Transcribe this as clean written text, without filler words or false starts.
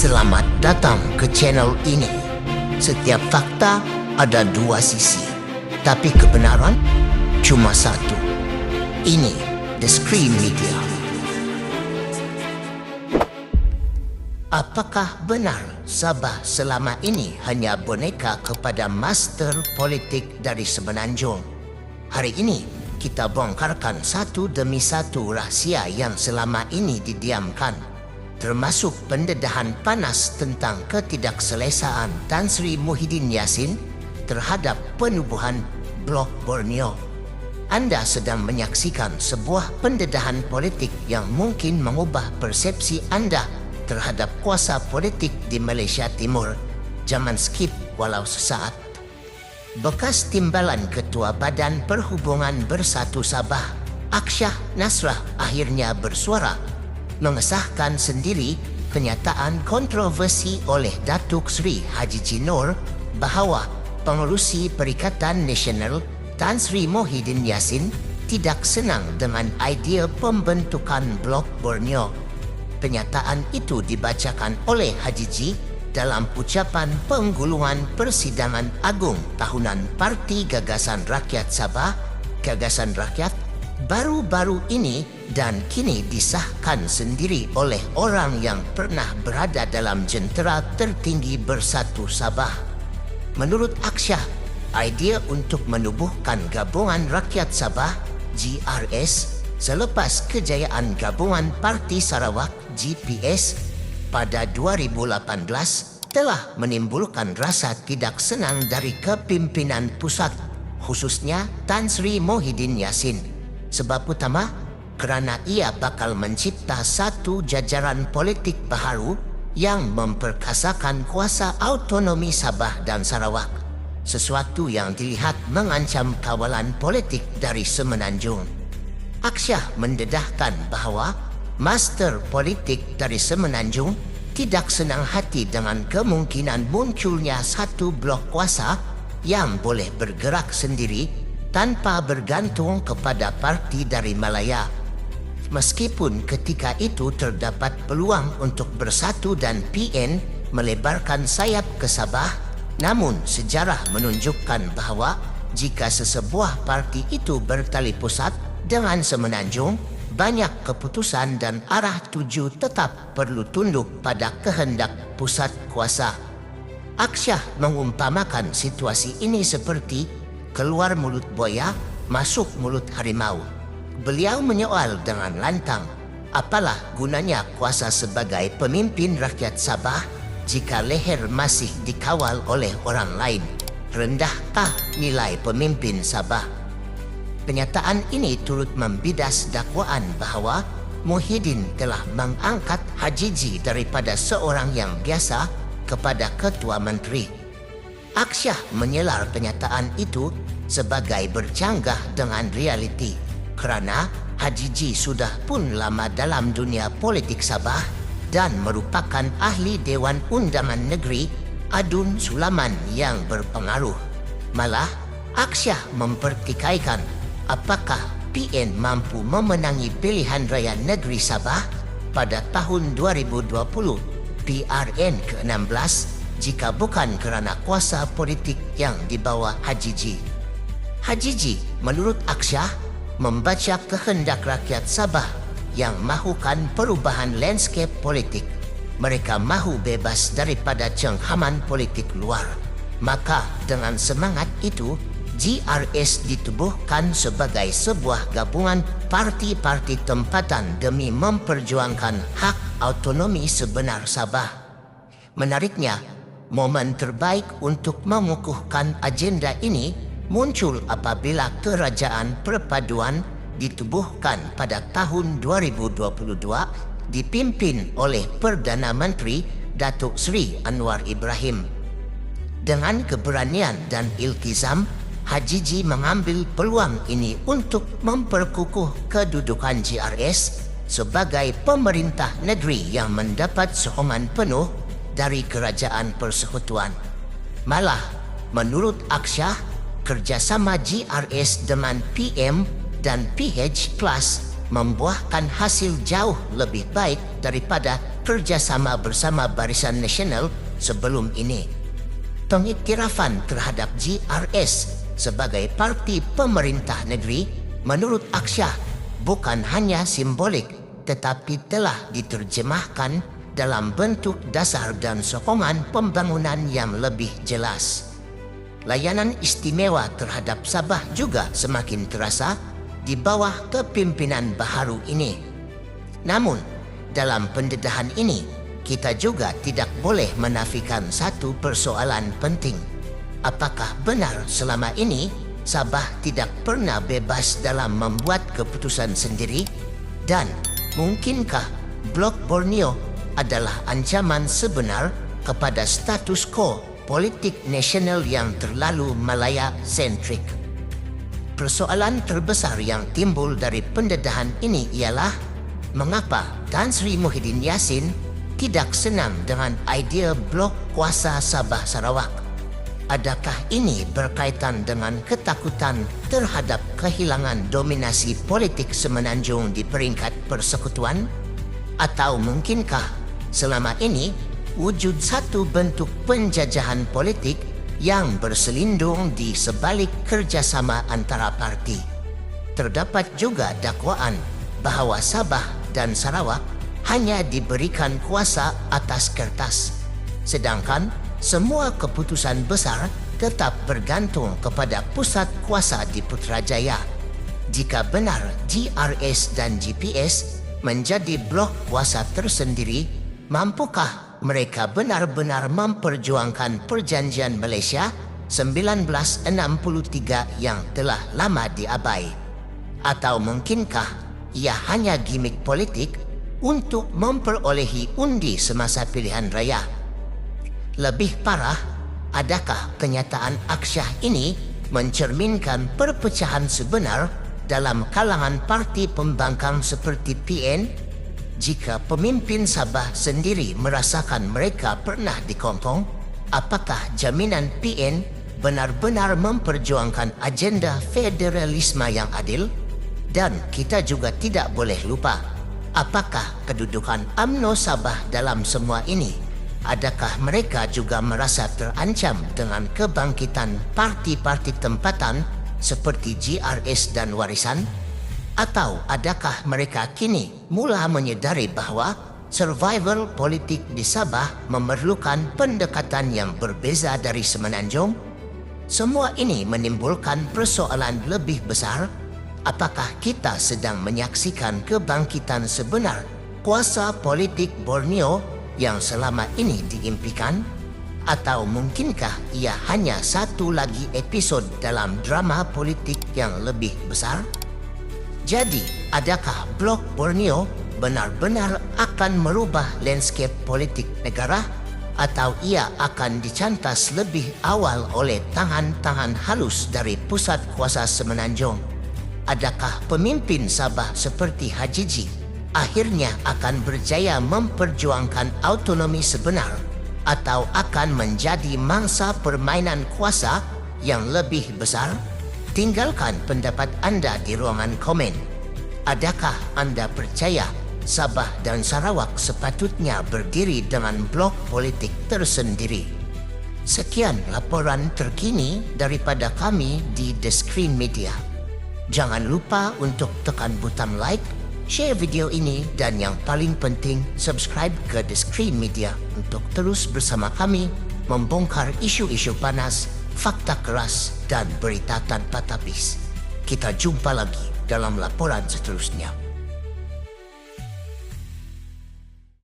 Selamat datang ke channel ini. Setiap fakta ada dua sisi, tapi kebenaran cuma satu. Ini The Screen Media. Apakah benar Sabah selama ini hanya boneka kepada master politik dari Semenanjung? Hari ini kita bongkarkan satu demi satu rahsia yang selama ini didiamkan, termasuk pendedahan panas tentang ketidakselesaan Tan Sri Muhyiddin Yassin terhadap penubuhan Blok Borneo. Anda sedang menyaksikan sebuah pendedahan politik yang mungkin mengubah persepsi Anda terhadap kuasa politik di Malaysia Timur. Jangan skip walau sesaat. Bekas timbalan Ketua Badan Perhubungan Bersatu Sabah, Aksyah Nasrah, akhirnya bersuara mengesahkan sendiri kenyataan kontroversi oleh Datuk Seri Haji Nur bahawa pengerusi Perikatan Nasional Tan Sri Muhyiddin Yassin tidak senang dengan idea pembentukan Blok Borneo. Penyataan itu dibacakan oleh Haji dalam ucapan penggulungan Persidangan Agung Tahunan Parti Gagasan Rakyat Sabah, Gagasan Rakyat, baru-baru ini dan kini disahkan sendiri oleh orang yang pernah berada dalam jentera tertinggi Bersatu Sabah. Menurut Aksyah, idea untuk menubuhkan Gabungan Rakyat Sabah GRS selepas kejayaan Gabungan Parti Sarawak GPS pada 2018 telah menimbulkan rasa tidak senang dari kepimpinan pusat, khususnya Tan Sri Muhyiddin Yassin. Sebab utama, kerana ia bakal mencipta satu jajaran politik baharu yang memperkasakan kuasa autonomi Sabah dan Sarawak, sesuatu yang dilihat mengancam kawalan politik dari Semenanjung. Aksyah mendedahkan bahawa master politik dari Semenanjung tidak senang hati dengan kemungkinan munculnya satu blok kuasa yang boleh bergerak sendiri tanpa bergantung kepada parti dari Malaya. Meskipun ketika itu terdapat peluang untuk bersatu dan PN melebarkan sayap ke Sabah, namun sejarah menunjukkan bahawa jika sesebuah parti itu bertali pusat dengan Semenanjung, banyak keputusan dan arah tuju tetap perlu tunduk pada kehendak pusat kuasa. Aksyah mengumpamakan situasi ini seperti keluar mulut buaya, masuk mulut harimau. Beliau menyoal dengan lantang, apalah gunanya kuasa sebagai pemimpin rakyat Sabah jika leher masih dikawal oleh orang lain? Rendahkah nilai pemimpin Sabah? Penyataan ini turut membidas dakwaan bahawa Muhyiddin telah mengangkat Haji daripada seorang yang biasa kepada ketua menteri. Aksyah menyelar penyataan itu sebagai bercanggah dengan realiti kerana Haji sudah pun lama dalam dunia politik Sabah dan merupakan ahli Dewan Undangan Negeri Adun Sulaman yang berpengaruh. Malah, Aksyah mempertikaikan apakah PN mampu memenangi pilihan raya negeri Sabah pada tahun 2020 PRN ke-16 jika bukan kerana kuasa politik yang dibawa Haji. Haji, menurut Aksyah, membaca kehendak rakyat Sabah yang mahukan perubahan landscape politik. Mereka mahu bebas daripada cenghaman politik luar. Maka dengan semangat itu, GRS ditubuhkan sebagai sebuah gabungan parti-parti tempatan demi memperjuangkan hak autonomi sebenar Sabah. Menariknya, momen terbaik untuk mengukuhkan agenda ini muncul apabila Kerajaan Perpaduan ditubuhkan pada tahun 2022 dipimpin oleh Perdana Menteri Datuk Seri Anwar Ibrahim. Dengan keberanian dan iltizam, Haji mengambil peluang ini untuk memperkukuh kedudukan GRS sebagai pemerintah negeri yang mendapat sokongan penuh dari Kerajaan Persekutuan. Malah, menurut Aksyah, kerjasama GRS dengan PM dan PH Plus membuahkan hasil jauh lebih baik daripada kerjasama bersama Barisan Nasional sebelum ini. Pengiktirafan terhadap GRS sebagai parti pemerintah negeri menurut Aksyah bukan hanya simbolik tetapi telah diterjemahkan dalam bentuk dasar dan sokongan pembangunan yang lebih jelas. Layanan istimewa terhadap Sabah juga semakin terasa di bawah kepimpinan baharu ini. Namun, dalam pendedahan ini, kita juga tidak boleh menafikan satu persoalan penting. Apakah benar selama ini Sabah tidak pernah bebas dalam membuat keputusan sendiri? Dan mungkinkah Blok Borneo adalah ancaman sebenar kepada status quo politik nasional yang terlalu Malaya-sentrik? Persoalan terbesar yang timbul dari pendedahan ini ialah mengapa Tan Sri Muhyiddin Yassin tidak senang dengan idea blok kuasa Sabah Sarawak. Adakah ini berkaitan dengan ketakutan terhadap kehilangan dominasi politik Semenanjung di peringkat persekutuan? Atau mungkinkah selama ini wujud satu bentuk penjajahan politik yang berselindung di sebalik kerjasama antara parti? Terdapat juga dakwaan bahawa Sabah dan Sarawak hanya diberikan kuasa atas kertas, sedangkan semua keputusan besar tetap bergantung kepada pusat kuasa di Putrajaya. Jika benar GRS dan GPS menjadi blok kuasa tersendiri, mampukah mereka benar-benar memperjuangkan Perjanjian Malaysia 1963 yang telah lama diabai? Atau mungkinkah ia hanya gimik politik untuk memperolehi undi semasa pilihan raya? Lebih parah, adakah kenyataan Aksyah ini mencerminkan perpecahan sebenar dalam kalangan parti pembangkang seperti PN? Jika pemimpin Sabah sendiri merasakan mereka pernah dikongkong, apakah jaminan PN benar-benar memperjuangkan agenda federalisme yang adil? Dan kita juga tidak boleh lupa, apakah kedudukan UMNO Sabah dalam semua ini? Adakah mereka juga merasa terancam dengan kebangkitan parti-parti tempatan seperti GRS dan Warisan? Atau adakah mereka kini mula menyedari bahawa survival politik di Sabah memerlukan pendekatan yang berbeza dari Semenanjung? Semua ini menimbulkan persoalan lebih besar. Apakah kita sedang menyaksikan kebangkitan sebenar kuasa politik Borneo yang selama ini diimpikan? Atau mungkinkah ia hanya satu lagi episod dalam drama politik yang lebih besar? Jadi, adakah Blok Borneo benar-benar akan merubah landscape politik negara? Atau ia akan dicantas lebih awal oleh tangan-tangan halus dari pusat kuasa Semenanjung? Adakah pemimpin Sabah seperti Hajiji akhirnya akan berjaya memperjuangkan autonomi sebenar atau akan menjadi mangsa permainan kuasa yang lebih besar? Tinggalkan pendapat anda di ruangan komen. Adakah anda percaya Sabah dan Sarawak sepatutnya berdiri dengan blok politik tersendiri? Sekian laporan terkini daripada kami di The Screen Media. Jangan lupa untuk tekan butang like, share video ini dan yang paling penting, subscribe ke The Screen Media untuk terus bersama kami membongkar isu-isu panas, fakta keras dan berita tanpa tapis. Kita jumpa lagi dalam laporan seterusnya.